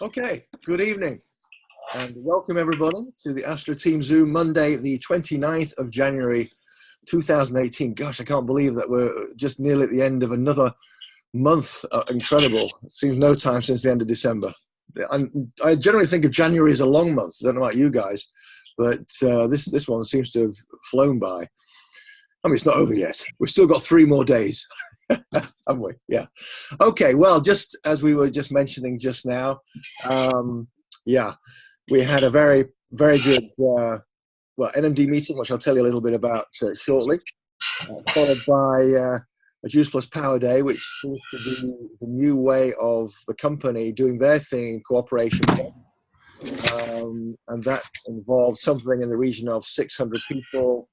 Okay, good evening and welcome everybody to the Astra Team Zoom Monday, the 29th of January 2018. Gosh, I can't believe that we're just nearly at the end of another month. Incredible. It seems no time since the end of December. I generally think of January as a long month. I don't know about you guys, but this one seems to have flown by. I mean, it's not over yet. We've still got 3 more days, haven't we? Yeah. Okay, well, just as we were just mentioning just now, yeah, we had a very, very good, NMD meeting, which I'll tell you a little bit about shortly, followed by a Juice Plus Power Day, which seems to be the new way of the company doing their thing in cooperation. And that involved something in the region of 600 people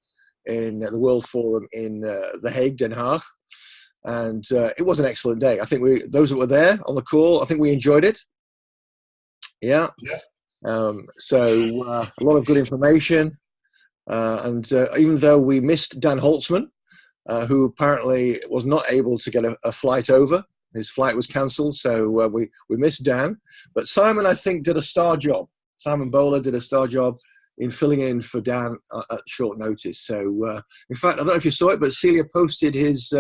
in the World Forum in The Hague, Den Haag. And it was an excellent day. I think those that were there on the call, I think we enjoyed it. Yeah. So a lot of good information. And even though we missed Dan Holtzman, who apparently was not able to get a flight over, his flight was cancelled. So we missed Dan. But Simon, I think, did a star job. Simon Bowler did a star job in filling in for Dan at short notice. So, in fact, I don't know if you saw it, but Celia posted his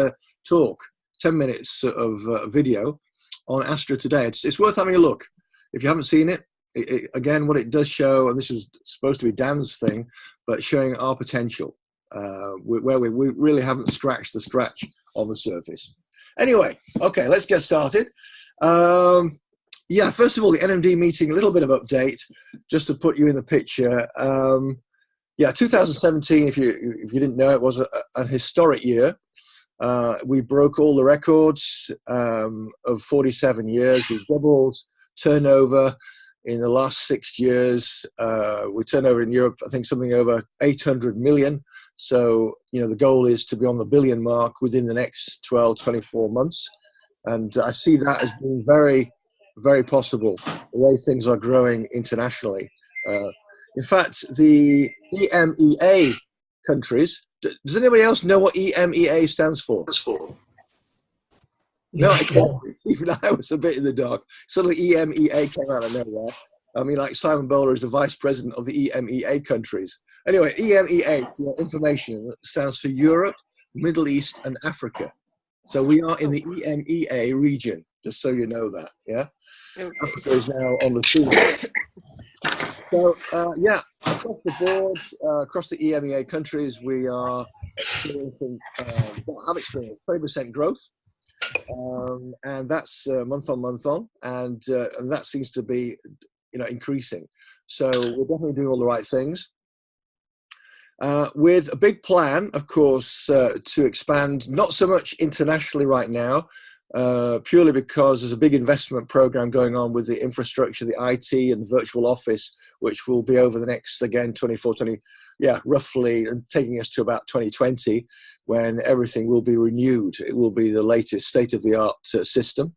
talk, 10 minutes of video on Astra today. It's worth having a look. If you haven't seen it, again, what it does show, and this is supposed to be Dan's thing, but showing our potential, where we really haven't scratched the scratch on the surface. Anyway, okay, let's get started. Yeah, first of all, the NMD meeting, a little bit of update, just to put you in the picture. Yeah, 2017, if you didn't know, it was a historic year. We broke all the records of 47 years. We doubled turnover in the last 6 years. We turned over in Europe, I think, something over 800 million. So, the goal is to be on the billion mark within the next 12, 24 months. And I see that as being very, very possible, the way things are growing internationally. In fact, the EMEA countries, does anybody else know what EMEA stands for? No, I can't. Even I was a bit in the dark. Suddenly EMEA came out of nowhere. I mean, like Simon Bowler is the vice president of the EMEA countries. Anyway, EMEA, for your information, stands for Europe, Middle East, and Africa. So we are in the EMEA region, just so you know that, yeah? Okay. Africa is now on the scene. So, yeah, across the board, across the EMEA countries, we are experiencing, have experienced 20% growth. And that's month on, and that seems to be, increasing. So we're definitely doing all the right things. With a big plan, of course, to expand, not so much internationally right now, purely because there's a big investment program going on with the infrastructure, the IT and the virtual office, which will be over the next, again, 20, roughly, and taking us to about 2020, when everything will be renewed. It will be the latest state-of-the-art system.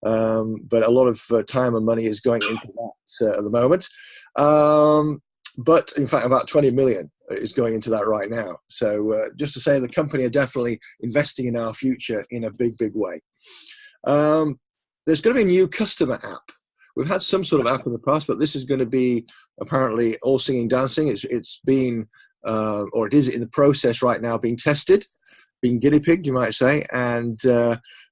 But a lot of time and money is going into that at the moment. But in fact, about 20 million is going into that right now. So just to say, the company are definitely investing in our future in a big, big way. There's going to be a new customer app. We've had some sort of app in the past, but this is going to be apparently all singing, dancing. It's been, or it is in the process right now, being tested, being guinea pigged, you might say, and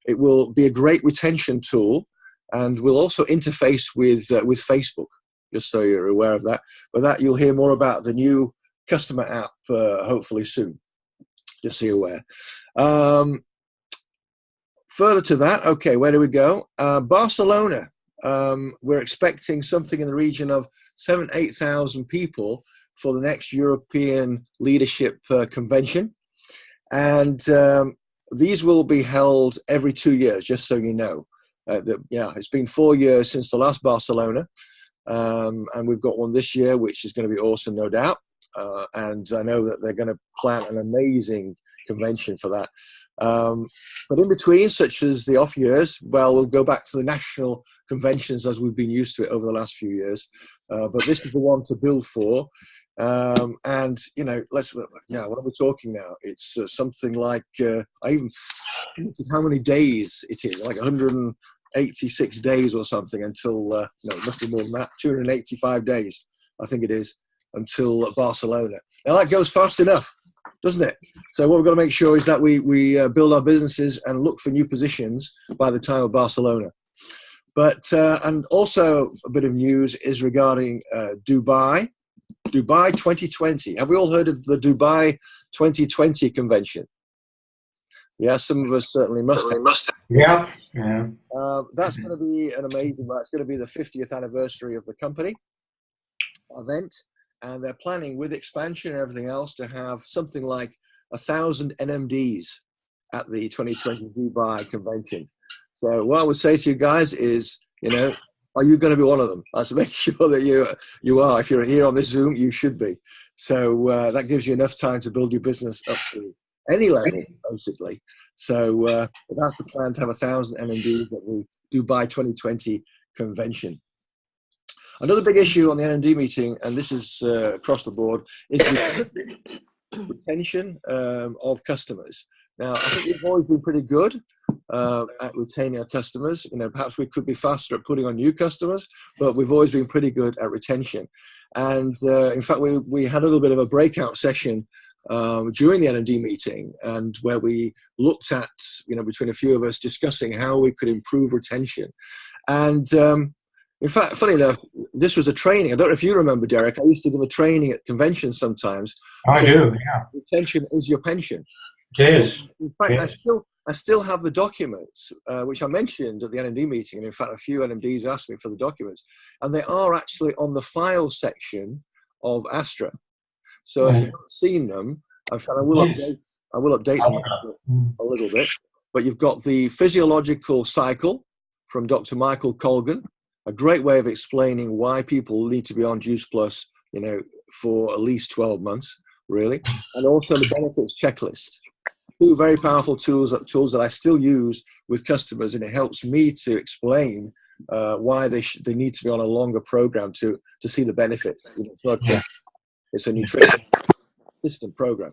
it will be a great retention tool, and will also interface with Facebook, just so you're aware of that. But that you'll hear more about the new customer app hopefully soon, just so you're aware. Further to that, okay, where do we go? Barcelona. We're expecting something in the region of 8,000 people for the next European Leadership Convention. And these will be held every 2 years, just so you know. Yeah, it's been 4 years since the last Barcelona. And we've got one this year, which is going to be awesome, no doubt. And I know that they're going to plan an amazing convention for that. But in between, such as the off years, well, we'll go back to the national conventions as we've been used to it over the last few years. But this is the one to build for. And, what are we talking now? It's something like, I even how many days it is, like 100 286 days or something until, no, it must be more than that, 285 days, I think it is, until Barcelona. Now that goes fast enough, doesn't it? So what we've got to make sure is that we build our businesses and look for new positions by the time of Barcelona. But, and also a bit of news is regarding Dubai 2020. Have we all heard of the Dubai 2020 convention? Yeah, some of us certainly must have. Yeah, yeah. That's going to be an amazing, it's going to be the 50th anniversary of the company event. And they're planning with expansion and everything else to have something like 1,000 NMDs at the 2020 Dubai convention. So what I would say to you guys is, you know, are you going to be one of them? Let's make sure that you are. If you're here on this Zoom, you should be. So that gives you enough time to build your business up to any level, basically. So that's the plan, to have 1,000 NMDs at the Dubai 2020 convention. Another big issue on the NMD meeting, and this is across the board, is retention of customers. Now, I think we've always been pretty good at retaining our customers. You know, perhaps we could be faster at putting on new customers, but we've always been pretty good at retention. And in fact, we had a little bit of a breakout session during the NMD meeting, and where we looked at, you know, between a few of us, discussing how we could improve retention. And in fact, funny enough, this was a training. I don't know if you remember, Derek. I used to give a training at conventions sometimes. I do, yeah. Retention is your pension. It is. In fact, I still have the documents, which I mentioned at the NMD meeting. And in fact, a few NMDs asked me for the documents. And they are actually on the file section of Astra. So if you haven't seen them, in fact, I will update them a little bit. But you've got the physiological cycle from Dr. Michael Colgan, a great way of explaining why people need to be on Juice Plus, you know, for at least 12 months, really. And also the benefits checklist. Two very powerful tools that I still use with customers, and it helps me to explain why they need to be on a longer program to see the benefits. You know, it's a nutrition system program.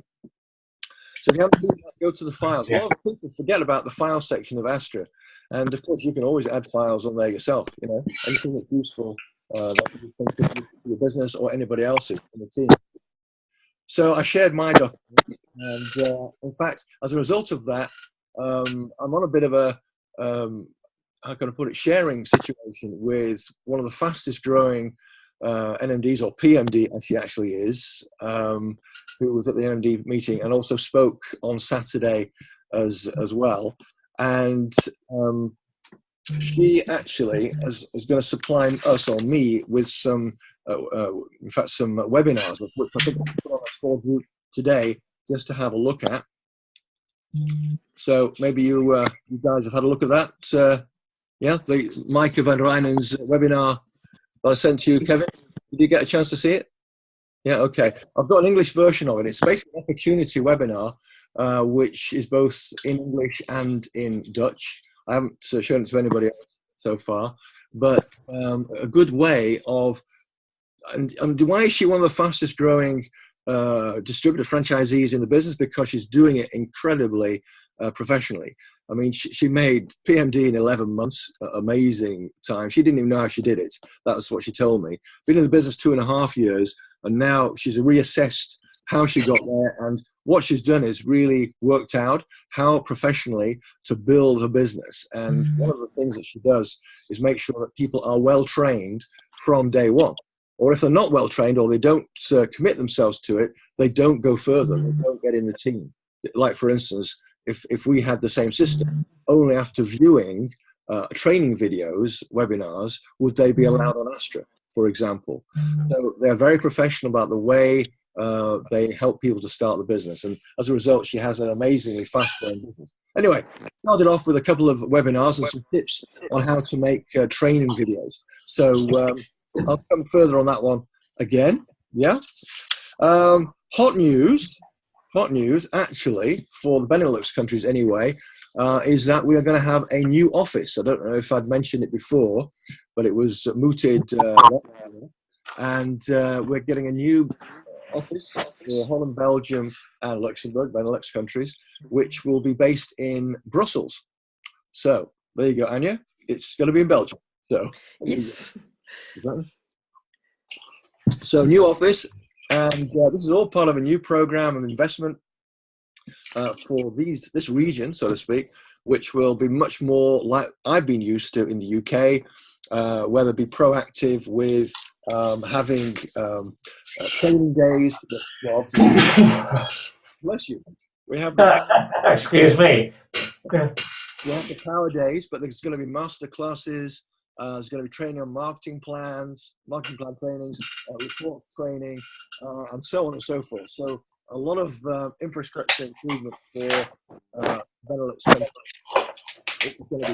So if you haven't seen that, go to the files. A lot of people forget about the file section of Astra. And of course, you can always add files on there yourself, you know, anything that's useful that you think could be your business or anybody else's in the team. So I shared my documents, and in fact, as a result of that, I'm on a bit of a, how can I put it, sharing situation with one of the fastest growing NMDs, or PMD as she actually is, who was at the NMD meeting and also spoke on Saturday as well. And she actually is going to supply us, or me, with some, in fact, some webinars, which I think I'll put on a small group today just to have a look at. So maybe you guys have had a look at that. Yeah, the Micah van Rijnen's webinar that I sent to you, Kevin. Did you get a chance to see it? Yeah, okay. I've got an English version of it. It's basically an opportunity webinar, which is both in English and in Dutch. I haven't shown it to anybody else so far, but a good way of, and why is she one of the fastest growing distributor franchisees in the business? Because she's doing it incredibly professionally. I mean, she made PMD in 11 months, amazing time. She didn't even know how she did it. That's what she told me. Been in the business 2.5 years, and now she's reassessed how she got there, and what she's done is really worked out how professionally to build a business. And one of the things that she does is make sure that people are well trained from day one. Or if they're not well trained, or they don't commit themselves to it, they don't go further. They don't get in the team. Like, for instance, if we had the same system, only after viewing training videos, webinars, would they be allowed on Astra, for example. So they're very professional about the way they help people to start the business. And as a result, she has an amazingly fast-growing business. Anyway, started off with a couple of webinars and some tips on how to make training videos. So I'll come further on that one again. Yeah. Hot news, actually, for the Benelux countries anyway, is that we are going to have a new office. I don't know if I'd mentioned it before, but it was mooted. And we're getting a new office for Holland, Belgium, and Luxembourg, Benelux countries, which will be based in Brussels. So there you go, Anya. it's going to be in Belgium. So, Yes. so new office, and this is all part of a new program of investment for this region, so to speak, which will be much more like I've been used to in the UK, whether it be proactive with having training days. Well, obviously, bless you. We have Excuse me. we have the power days, but there's going to be master classes. There's going to be training on marketing plan trainings, reports training, and so on and so forth. So a lot of infrastructure improvement for Benelux countries. It's going to be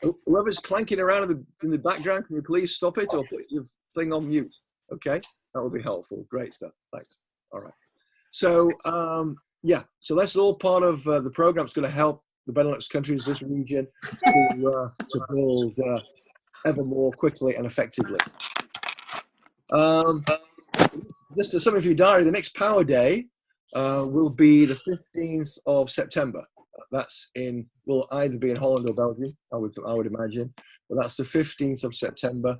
good. Whoever's clanking around in the background, can you please stop it or put your thing on mute? Okay, that would be helpful. Great stuff. Thanks. All right. So yeah, so that's all part of the program. It's going to help the Benelux countries, this region, to build ever more quickly and effectively. Just to some of you diary, the next Power Day will be the 15th of September. Will either be in Holland or Belgium, I would imagine, but that's the 15th of September.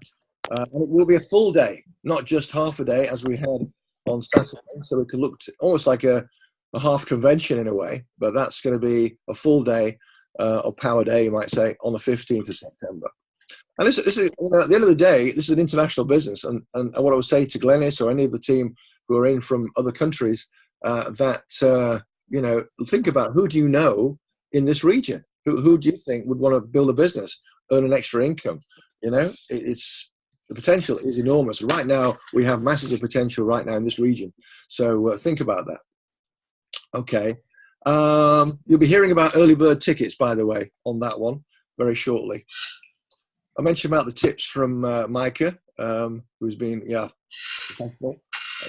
And it will be a full day, not just half a day as we had on Saturday. So it could look almost like a half convention in a way, but that's going to be a full day or Power Day, you might say, on the 15th of September. And this is at the end of the day, this is an international business. And what I would say to Glenys or any of the team who are in from other countries, think about who do you know in this region? Who do you think would want to build a business, earn an extra income? The potential is enormous. Right now, we have masses of potential right now in this region. So think about that. Okay. You'll be hearing about early bird tickets, by the way, on that one very shortly. I mentioned about the tips from Micah, who's been, professional.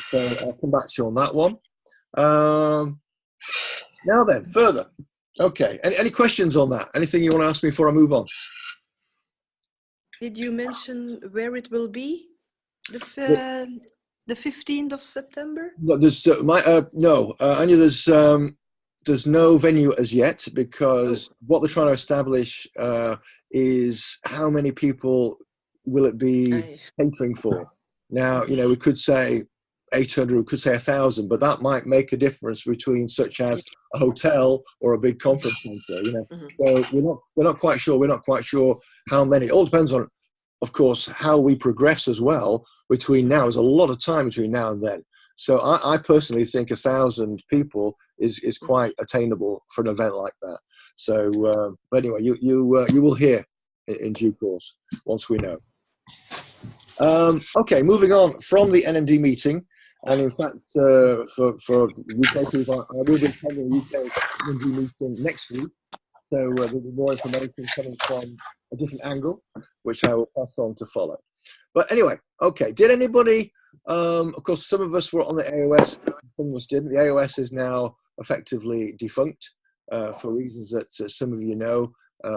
So I'll come back to you on that one. Now then, further. Okay. Any questions on that? Anything you want to ask me before I move on? Did you mention where it will be? The 15th of September? No, Anya, there's no venue as yet because what they're trying to establish is how many people will it be catering for. Now, we could say 800, we could say 1,000, but that might make a difference between such as a hotel or a big conference center. So we're not quite sure. We're not quite sure how many. It all depends on, of course, how we progress as well between now. There's a lot of time between now and then. So I personally think 1,000 people is quite attainable for an event like that. So, but anyway, you will hear in due course once we know. Okay, moving on from the NMD meeting, and in fact, for UK people, I will be attending the UK NMD meeting next week. So there'll be more information coming from a different angle, which I will pass on to follow. But anyway, okay. Did anybody? Of course, some of us were on the AOS, some of us didn't. The AOS is now effectively defunct for reasons that some of you know.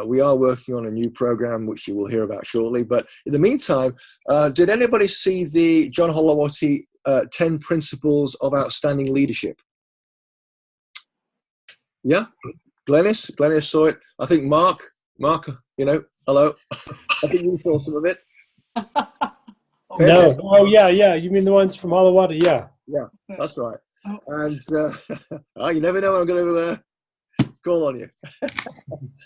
We are working on a new program, which you will hear about shortly. But in the meantime, did anybody see the John Holowati 10 Principles of Outstanding Leadership? Yeah? Glenys saw it. I think Mark, hello. I think you saw some of it. No. Oh, yeah. You mean the ones from Holowati? Yeah. Yeah, that's right. And you never know when I'm going to call on you.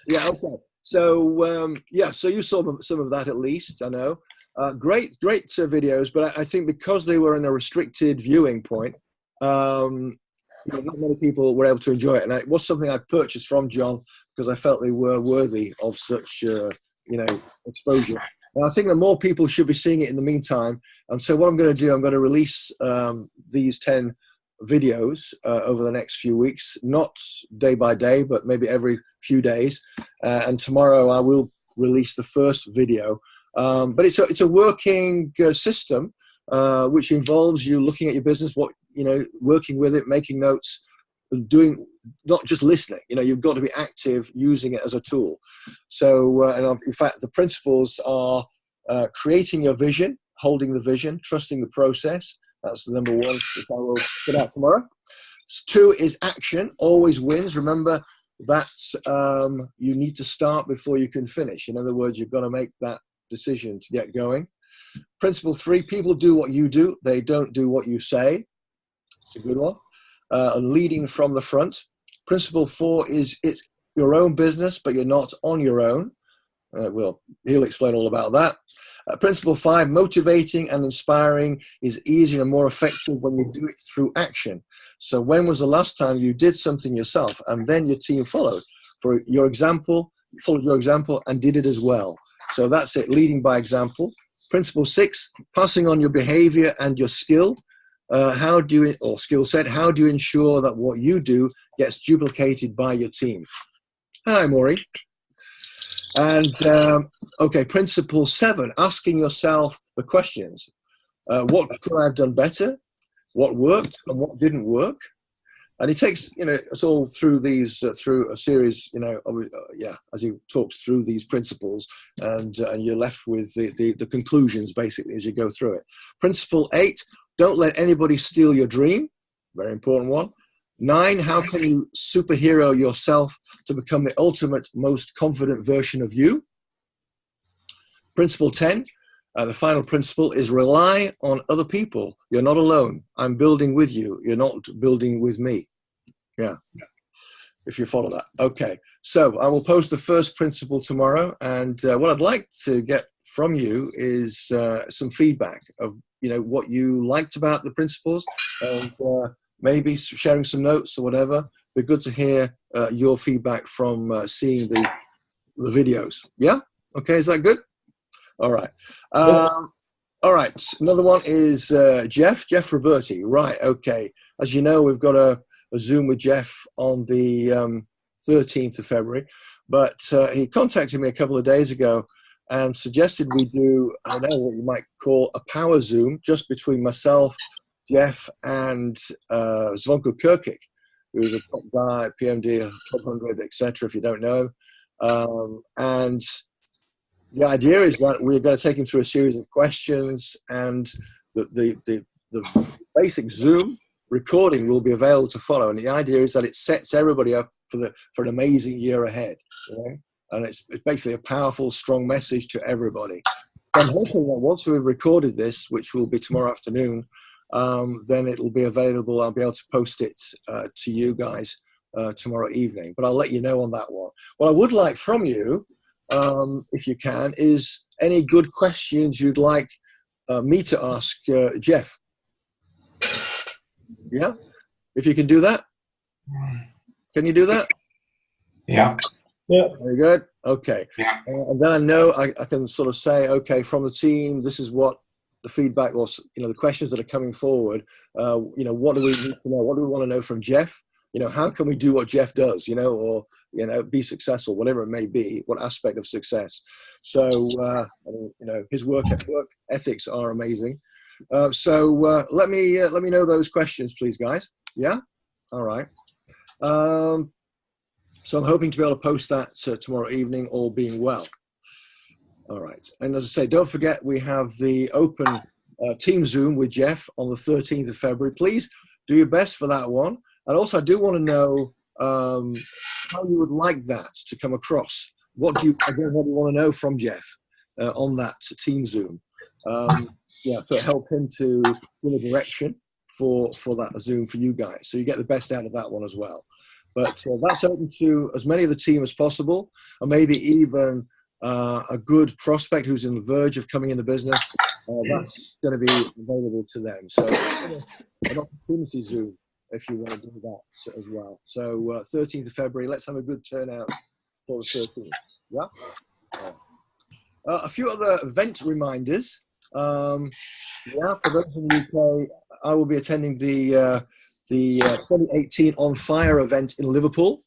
Yeah, okay. So, so you saw some of that at least, I know. Great videos, but I think because they were in a restricted viewing point, not many people were able to enjoy it. And it was something I purchased from John because I felt they were worthy of such, exposure. And I think that more people should be seeing it in the meantime. And so what I'm going to do, I'm going to release these 10 videos over the next few weeks, not day by day, but maybe every few days. And tomorrow I will release the first video. But it's a working system, which involves you looking at your business, working with it, making notes, doing, not just listening. You've got to be active using it as a tool. So, and in fact, the principles are creating your vision, holding the vision, trusting the process. That's the number one, which I will put out tomorrow. 2 is action, always wins. Remember, that you need to start before you can finish. In other words, you've got to make that decision to get going. Principle 3, people do what you do. They don't do what you say. It's a good one. Leading from the front. Principle 4 is it's your own business, but you're not on your own. He'll explain all about that. Principle 5, motivating and inspiring is easier and more effective when you do it through action. So when was the last time you did something yourself and then your team followed? For your example, followed your example and did it as well. So that's it, leading by example. Principle 6, passing on your behavior and your skill. Skill set, how do you ensure that what you do gets duplicated by your team? Hi, Maureen. And okay, principle 7, asking yourself the questions. What could I have done better? What worked and what didn't work? And he takes, us all through these, through a series, as he talks through these principles, and you're left with the conclusions basically as you go through it. Principle 8, don't let anybody steal your dream. Very important one. 9, how can you superhero yourself to become the ultimate, most confident version of you? Principle 10, the final principle is rely on other people. You're not alone. I'm building with you. You're not building with me. Yeah, if you follow that. Okay, so I will post the first principle tomorrow. And what I'd like to get from you is some feedback of, what you liked about the principles, and maybe sharing some notes or whatever. It'd be good to hear your feedback from seeing the videos. Yeah? Okay, is that good? All right. All right, another one is Jeff Roberti. Right, okay. As you know, we've got a Zoom with Jeff on the 13th of February, but he contacted me a couple of days ago and suggested we do, I don't know, what you might call a power Zoom, just between myself, Jeff, and Zvonko Kirkic, who's a top guy, PMD, Club 100, etc., if you don't know. And the idea is that we're going to take him through a series of questions, and the basic Zoom recording will be available to follow. And the idea is that it sets everybody up for an amazing year ahead. And it's basically a powerful, strong message to everybody. I'm hoping that once we've recorded this, which will be tomorrow afternoon, then it will be available. I'll be able to post it to you guys tomorrow evening. But I'll let you know on that one. What I would like from you, if you can, is any good questions you'd like me to ask Jeff. Yeah? If you can do that? Can you do that? Yeah. Yeah. Very good. Okay. Yeah. And then I know I can sort of say, okay, from the team, this is what the feedback was, the questions that are coming forward. What do we need to know? What do we want to know from Jeff? How can we do what Jeff does, or, be successful, whatever it may be, what aspect of success. So, his work ethics are amazing. So let me know those questions, please, guys. Yeah? All right. So I'm hoping to be able to post that tomorrow evening, all being well. All right. And as I say, don't forget, we have the open team Zoom with Jeff on the 13th of February. Please do your best for that one. And also, I do want to know how you would like that to come across. What do you want to know from Jeff on that team Zoom? So help him to give a direction for that Zoom for you guys. So you get the best out of that one as well. But that's open to as many of the team as possible, and maybe even a good prospect who's on the verge of coming in the business. That's going to be available to them. So an opportunity Zoom if you want to do that as well. So 13th of February, let's have a good turnout for the 13th. Yeah. A few other event reminders. For those in the UK, I will be attending the 2018 On Fire event in Liverpool.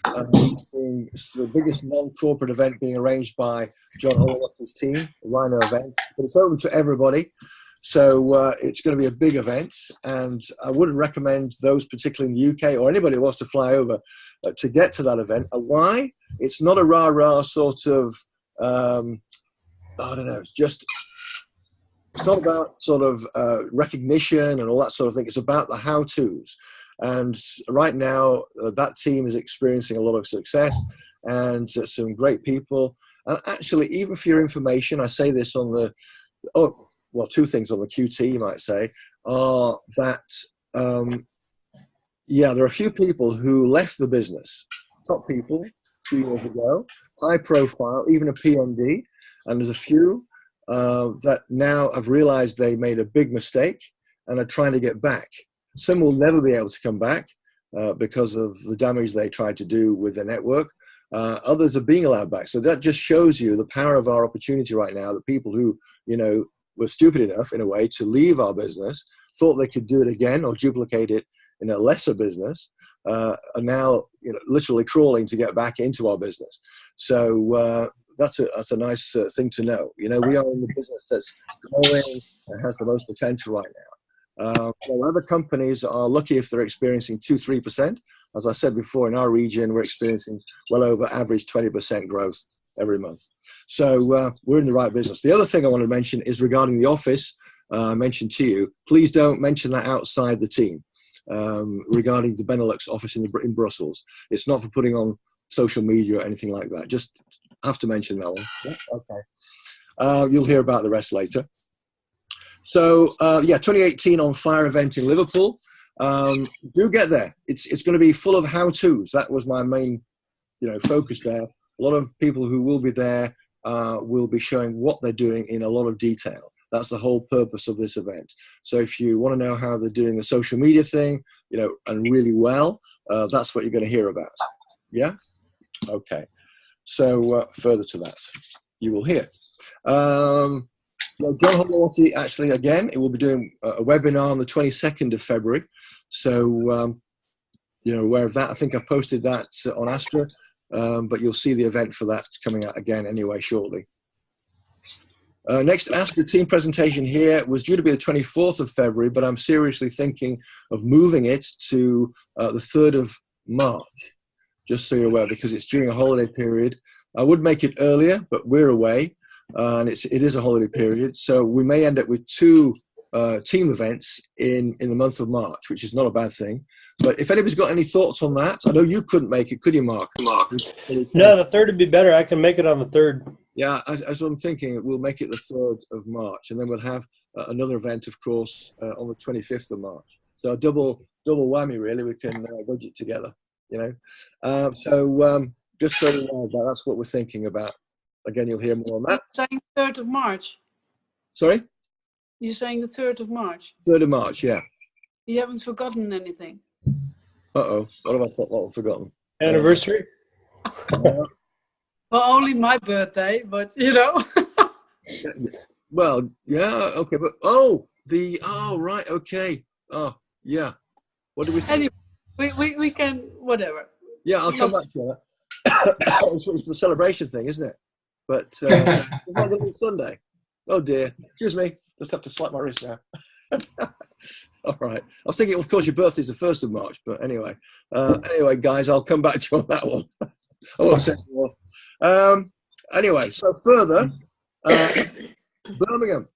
It's the biggest non-corporate event being arranged by John Holowat's team, the Rhino event. But it's open to everybody. So it's going to be a big event. And I wouldn't recommend those, particularly in the UK, or anybody who wants to fly over to get to that event. Why? It's not a rah-rah sort of, I don't know, it's not about sort of recognition and all that sort of thing. It's about the how-tos. And right now, that team is experiencing a lot of success and some great people. And actually, even for your information, I say this on the, two things on the QT, you might say, are that, there are a few people who left the business, top people, 2 years ago, high profile, even a PMD, and there's a few that now have realized they made a big mistake and are trying to get back. Some will never be able to come back because of the damage they tried to do with the network. Others are being allowed back. So that just shows you the power of our opportunity right now, that people who, were stupid enough in a way to leave our business, thought they could do it again or duplicate it in a lesser business, are now literally crawling to get back into our business. So that's a nice thing to know. We are in the business that's growing and has the most potential right now. Other companies are lucky if they're experiencing 2-3%. As I said before, in our region, we're experiencing well over average 20% growth every month. So we're in the right business. The other thing I want to mention is regarding the office. I mentioned to you, please don't mention that outside the team regarding the Benelux office in Brussels. It's not for putting on social media or anything like that. Just have to mention that one. Yeah? Okay. You'll hear about the rest later. So 2018 on fire event in Liverpool. Do get there. It's going to be full of how-tos. That was my main, focus there. A lot of people who will be there will be showing what they're doing in a lot of detail. That's the whole purpose of this event. So if you want to know how they're doing the social media thing, and really well, that's what you're going to hear about. Yeah? Okay. So further to that, you will hear. John Holworthy, actually, again, it will be doing a webinar on the 22nd of February. So, aware of that. I think I've posted that on Astra, but you'll see the event for that coming out again anyway shortly. Next Astra team presentation here was due to be the 24th of February, but I'm seriously thinking of moving it to the 3rd of March, just so you're aware, because it's during a holiday period. I would make it earlier, but we're away. And it is a holiday period, so we may end up with 2 team events in the month of March, which is not a bad thing. But if anybody's got any thoughts on that, I know you couldn't make it, could you, Mark? No, the 3rd would be better. I can make it on the 3rd. Yeah, as I'm thinking, we'll make it the 3rd of March, and then we'll have another event, of course, on the 25th of March. So a double whammy, really. We can budget together, just so you know, that's what we're thinking about. Again, you'll hear more on that. You're saying 3rd of March. Sorry? You're saying the 3rd of March. 3rd of March, yeah. You haven't forgotten anything. Uh-oh. What have I thought? What I've forgotten? Anniversary? Well, only my birthday, but Well, yeah, okay, but right, okay. Oh, yeah. What do we say? Anyway, we can, whatever. Yeah, I'll come back to that. It's the celebration thing, isn't it? But it's not going to be Sunday. Oh dear. Excuse me. Just have to slap my wrist now. All right. I was thinking, of course, your birthday's the 1st of March, but anyway. Anyway, guys, I'll come back to you on that one. I won't say more. Anyway, so further, Birmingham,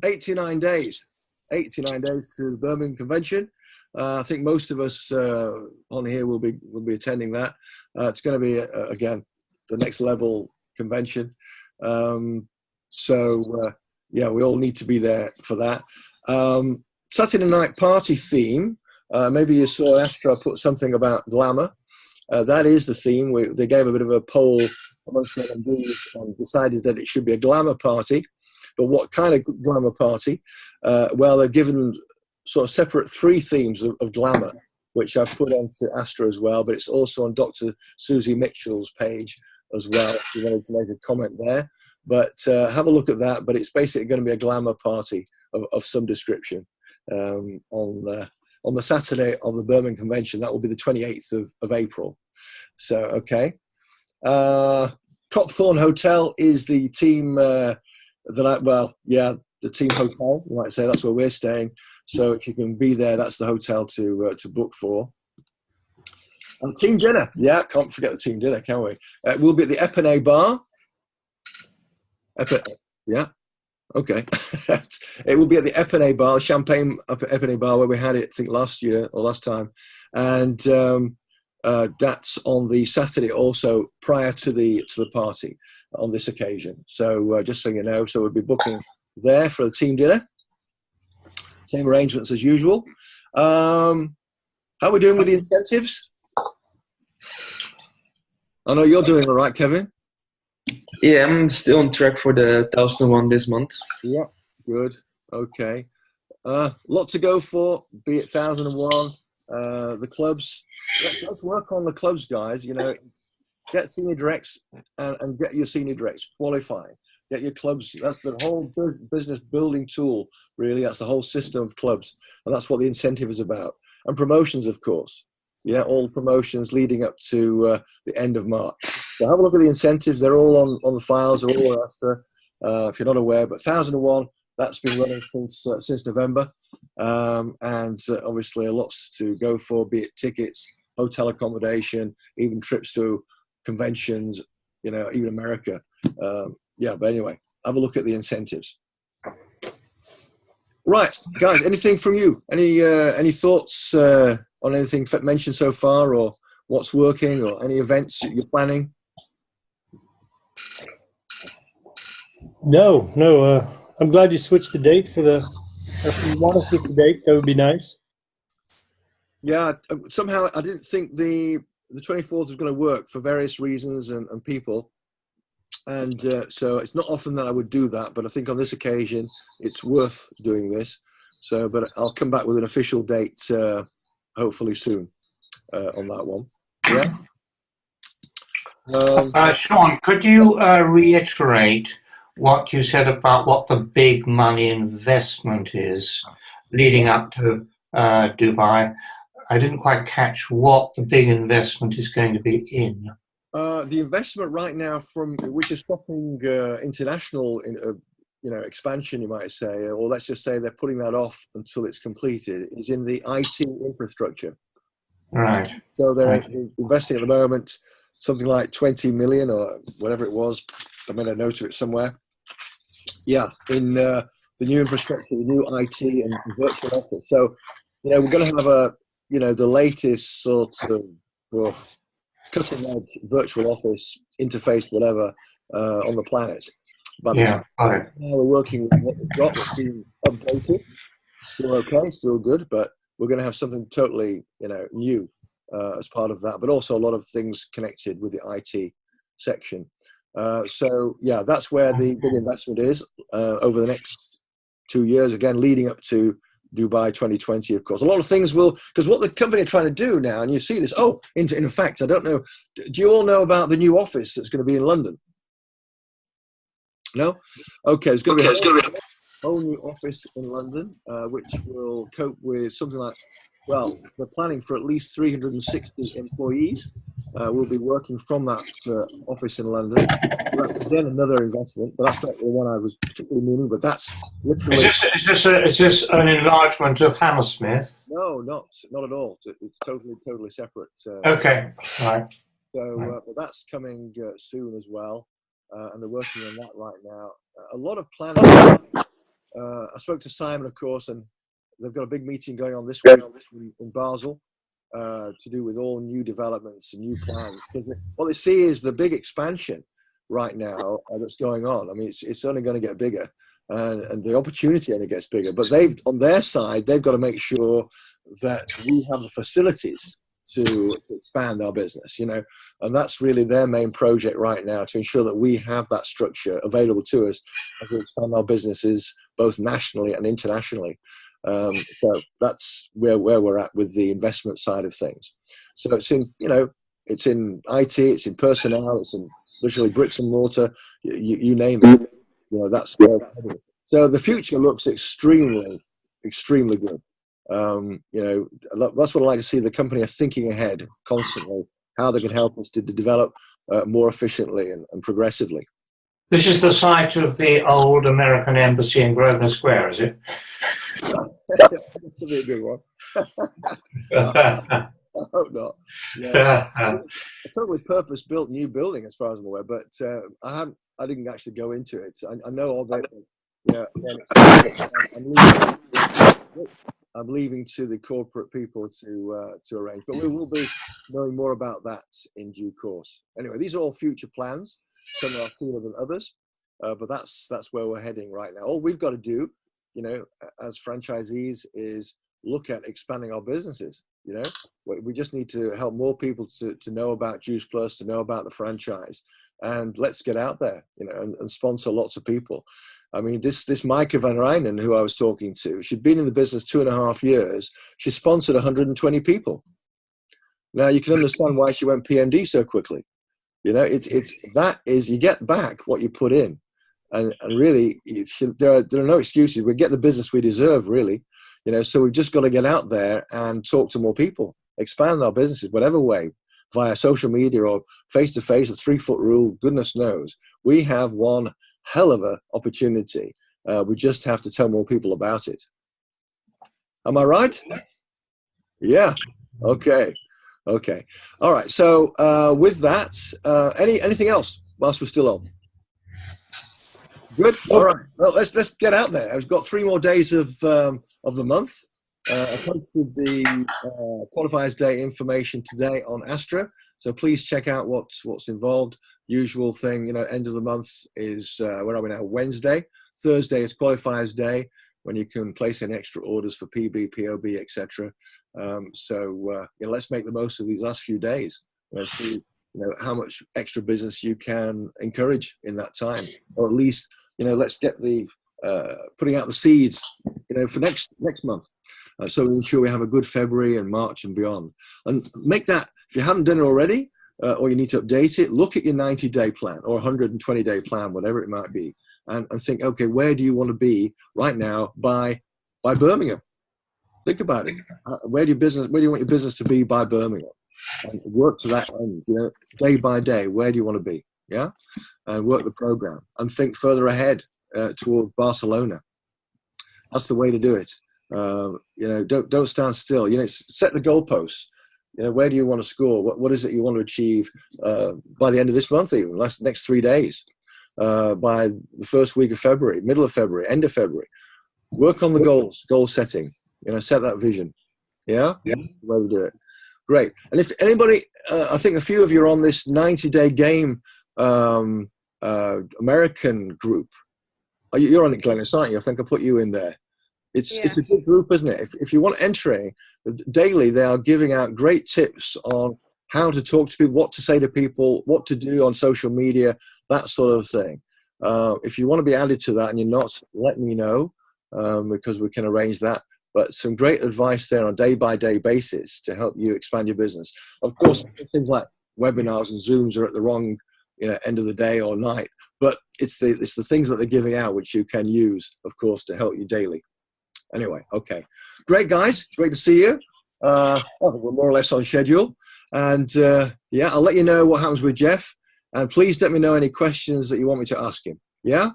89 days. 89 days to the Birmingham Convention. I think most of us on here will be attending that. It's going to be again the next level convention. We all need to be there for that. Saturday night party theme. Maybe you saw Astra put something about glamour. That is the theme. They gave a bit of a poll amongst the MDs and decided that it should be a glamour party. But what kind of glamour party? Well, they've given sort of separate 3 themes of glamour, which I've put onto Astra as well, but it's also on Dr. Susie Mitchell's page as well, if you wanted to make a comment there. But have a look at that. But it's basically going to be a glamour party of some description on the Saturday of the Birmingham Convention. That will be the 28th of April. So, okay. Copthorne Hotel is the team the team hotel, you might say. That's where we're staying. So if you can be there, that's the hotel to book for. And team dinner. Yeah, can't forget the team dinner, can we? We'll be at the Epinay Bar. Yeah. Okay. It will be at the Epinay Bar, Champagne up at Epinay Bar, where we had it, I think, last year or last time. And that's on the Saturday also prior to the party on this occasion. So just so you know, so we'll be booking there for the team dinner. Same arrangements as usual. How are we doing with the incentives? I know you're doing all right, Kevin. Yeah, I'm still on track for the 1001 this month. Yeah, good. Okay. Lot to go for, be it 1001. The clubs, let's work on the clubs, guys. You know, get senior directs and get your senior directs, qualify. Get your clubs. That's the whole business building tool, really. That's the whole system of clubs. And that's what the incentive is about. And promotions, of course. Yeah, all promotions leading up to the end of March. So have a look at the incentives. They're all on the files. They're all on Astra, if you're not aware. But 1001, that's been running since November. And obviously, lots to go for, be it tickets, hotel accommodation, even trips to conventions, you know, even America. Yeah, but anyway, have a look at the incentives. Right, guys, anything from you? Any thoughts on anything mentioned so far, or what's working, or any events you're planning? No. I'm glad you switched the date for the. If you want to switch the date, that would be nice. Yeah, somehow I didn't think the 24th was going to work for various reasons and people. And so it's not often that I would do that, but I think on this occasion it's worth doing this. So, but I'll come back with an official date hopefully soon on that one. Yeah. Sean, could you reiterate what you said about what the big money investment is leading up to Dubai? I didn't quite catch what the big investment is going to be in. The investment right now, which is stopping international, expansion, you might say, or let's just say they're putting that off until it's completed, is in the IT infrastructure. Right. So they're investing at the moment something like 20 million or whatever it was. I made a note of it somewhere. Yeah, in the new infrastructure, the new IT and virtual office. So, we're going to have the latest sort of cutting edge virtual office interface, whatever, on the planet. But yeah, now we're working with what we've got. It's being updated. Still okay, still good, but we're going to have something totally, new as part of that. But also a lot of things connected with the IT section. So yeah, that's where the big investment is over the next 2 years. Again, leading up to Dubai 2020, of course. A lot of things because what the company are trying to do now, and you see this, in fact, I don't know, do you all know about the new office that's going to be in London? No? Okay, there's going to be a whole new office in London, which will cope with something like, they're planning for at least 360 employees. Will be working from that office in London. So that's again another investment, but that's not the one I was particularly meaning. But that's literally. Is this an enlargement of Hammersmith? No, not at all. It's totally separate. Okay, all right. So but that's coming soon as well, and they're working on that right now. A lot of planning. I spoke to Simon, of course, and they've got a big meeting going on this week in Basel to do with all new developments and new plans. Because what they see is the big expansion right now that's going on. I mean, it's only going to get bigger, and the opportunity only gets bigger. But on their side, they've got to make sure that we have the facilities to expand our business, and that's really their main project right now, to ensure that we have that structure available to us as we expand our businesses both nationally and internationally. So that's where we're at with the investment side of things. So it's in IT, it's in personnel, it's in literally bricks and mortar, you name it. That's where we're heading. So the future looks extremely, extremely good. That's what I like to see. The company are thinking ahead constantly, how they can help us to develop more efficiently and progressively. This is the site of the old American embassy in Grosvenor Square, is it? That's a really good one. I hope not. Yeah. A totally purpose-built new building, as far as I'm aware, but I didn't actually go into it. I know all the Yeah, I'm leaving to the corporate people to arrange, but we will be knowing more about that in due course. Anyway, these are all future plans. Some are cooler than others, but that's where we're heading right now. All we've got to do, you know, as franchisees, is look at expanding our businesses. You know, we just need to help more people to know about Juice Plus, to know about the franchise, and let's get out there, you know, and sponsor lots of people. I mean, this Micah van Rijnen, who I was talking to, she'd been in the business 2.5 years. She sponsored 120 people. Now you can understand why she went PMD so quickly. You know, you get back what you put in, and really there are no excuses. We get the business we deserve, really. You know, so we've just got to get out there and talk to more people, expand our businesses, whatever way, via social media or face-to-face, a 3-foot rule, goodness knows. We have one hell of an opportunity. We just have to tell more people about it. Am I right? Yeah. Okay. All right. So with that, anything else whilst we're still on? Good. All right. Well, let's get out there. I've got 3 more days of the month. I posted the Qualifiers Day information today on Astra, so please check out what's involved. Usual thing, you know, end of the month is where are we now? Wednesday. Thursday is Qualifiers Day, when you can place in extra orders for PB, POB, etc. So you know, let's make the most of these last few days. You know, see, you know, how much extra business you can encourage in that time, or at least, you know, let's get the putting out the seeds, you know, for next month. So we'll ensure we have a good February and March and beyond. And make that, if you haven't done it already, or you need to update it, look at your 90-day plan or 120-day plan, whatever it might be, and think, okay, where do you want to be right now by Birmingham? Think about it. Where do you want your business to be by Birmingham? And work to that end, you know, day by day. Where do you want to be? Yeah, and work the program and think further ahead toward Barcelona. That's the way to do it. You know, don't stand still. You know, set the goalposts. You know, where do you want to score? What is it you want to achieve by the end of this month, even next 3 days, by the first week of February, middle of February, end of February. Work on the goal setting. You know, set that vision. Yeah, the way to do it. Great. And if anybody, I think a few of you are on this 90-day game American group. You're on it, Glennis, aren't you? I think I put you in there. It's a good group, isn't it? If you want entry, daily they are giving out great tips on how to talk to people, what to say to people, what to do on social media, that sort of thing. If you want to be added to that and you're not, let me know, because we can arrange that. But some great advice there on a day-by-day basis to help you expand your business. Of course, things like webinars and Zooms are at the wrong, you know, end of the day or night. But it's the things that they're giving out which you can use, of course, to help you daily. Anyway, okay. Great, guys. Great to see you. We're more or less on schedule. And, yeah, I'll let you know what happens with Jeff. And please let me know any questions that you want me to ask him. Yeah?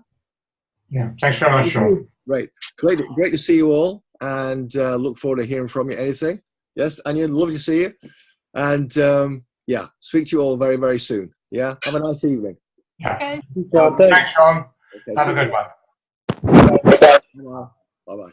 Yeah. Thanks very much, Sean. Great to see you all. And look forward to hearing from you. Anything? Yes, Anya, lovely to see you. And, yeah, speak to you all very, very soon. Yeah? Have a nice evening. Yeah. Okay. Thanks, Sean. Okay, Have a good one. Bye-bye.